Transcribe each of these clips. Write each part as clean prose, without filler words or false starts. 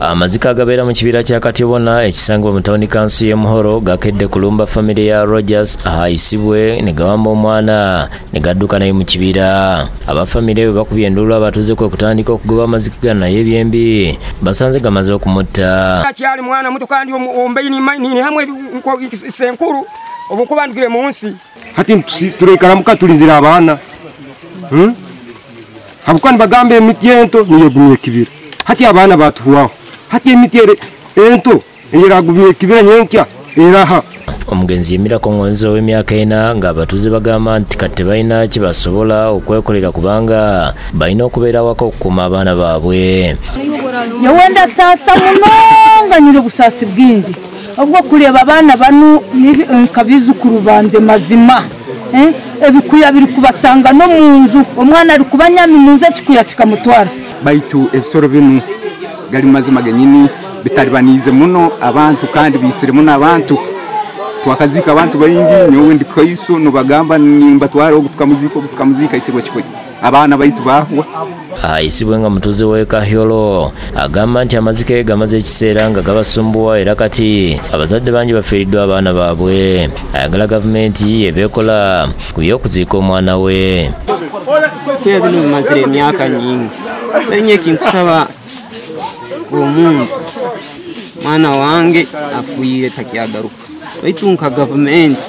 Amazika agabeera mu kibira kya Katyobona ekisangibwa mu tawuni kansu y'e Muhoro gakedde kulumba family ya Rogers ayisibwe ne gawamba omwana ne gadduka naye mu kibira. Abafamily be bakubye endulu abatuuze kwe kutandika okugoba amazika gano naye ebyembi basanze gamaze okumutta. Kyali mwana muto kandi ombeini nini hamwe senkuru obukubandikire mu nsi. Hati turekaramuka tulinzira abaana. Habukani bagambe emiti ento niyo gumye kibira. Hati abana batuwaho. Hati emiti ento eyiragumye kibira nyenkya eraha. Omugenzi Yemirako Ngonzo w'emyaka 4 nga abatuuze bagamba nti kati balina kibasobola okwekolera kubanga balina okubeera waka okukuuma abaana baabwe. Yawenda sasa munonga nyiro busasi bwingi obwo kureba abana banu kabizukuru banje mazima ebikuya biri kubasanga no munzu omwana ari kubanyami munze kikuya kikamutwara baitu ebisoro binu gali mazima genyini bitaribanize muno abantu kandi bisire muno abantu twakazika abantu bayingi nyowe ndikoyiso no bagamba nimba twara tukamuzika isirwa kikoye abana baitu bahwa ayisibwe nga mutuze we Kahyolo agamba nti amazike gamaze ekiseera nga gabasumbuwa era kati abazadde bangi bafiiriddwa abaana baabwe. Ayagala gavumenti ebeekola ku by'okuziika omwana we. Kuya bino mazire emyaka nyingi enye kinkusaba omuntu mwana wange afuire takyagaruka baitu nka gavumenti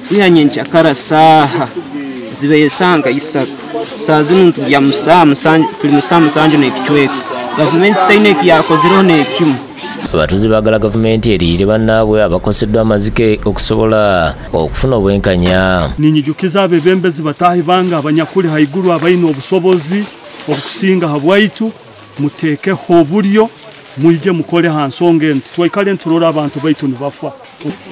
kuyanye nkyakara saha zibe yesanga isatu saa zino ya tuli musanju n'ekichweka gavumenti taine kiyakozero n'ekimu. Abatuuze baagala gavumenti eriire bannaabwe abakoseddwa amazike okusobola okufuna obwenkanya. Ninyijukiza abebembezi bataahi banga abanyakuli haiguru abaina obusobozi okusinga habwaitu muteekeho oburyo muje mukole hansonga enti twaikale nturora abantu baitu nibafa.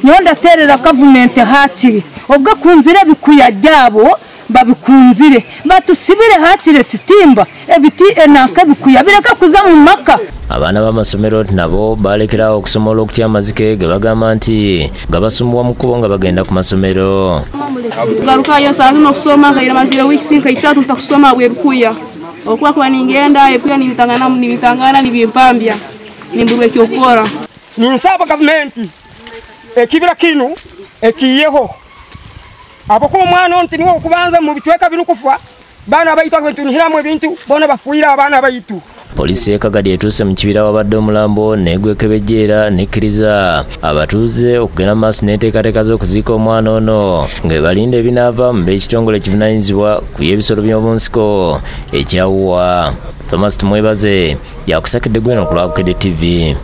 Nyonda terera gavumenti hakiri obwo kunzire bikuya byabo babikunzire batusibire hakire kitimba ebiti enaka bikuya bireka kuza mu maka. Abaana b'amasomero nabo balekerawo okusomola okutya amazike ge bagamba nti gabasumbuwa mu kkubo nga bagenda ku masomero. Garukayo saa zino kusoma kaira mazire wikisinka isatu tutakusoma bwebikuya okuba kwa ningenda epya nibitangana nibimpambya nimburwe kyokora. Ninsaba gavumenti ekibira kinu ekiyeho abakuba omwana onti niwo okubanza mu bichweka birukufa bana baitu abantu nihiramu ebintu bona bafuira abana baitu. Polisi ekagadi etuuse mu kibira wabadde omulambo negwekebejjeera nekkiriza abatuuze okugenda maaso n'enteekateeka z'okuziika omwana ono nga balinda ebinaava mu b'ekitongole ekivunaanyizibwa ku by'ebisolo by'omu nsiko ekyawuwa. Thomas Tumwebaze yakusakidde gweno ku Lwabukedde TV.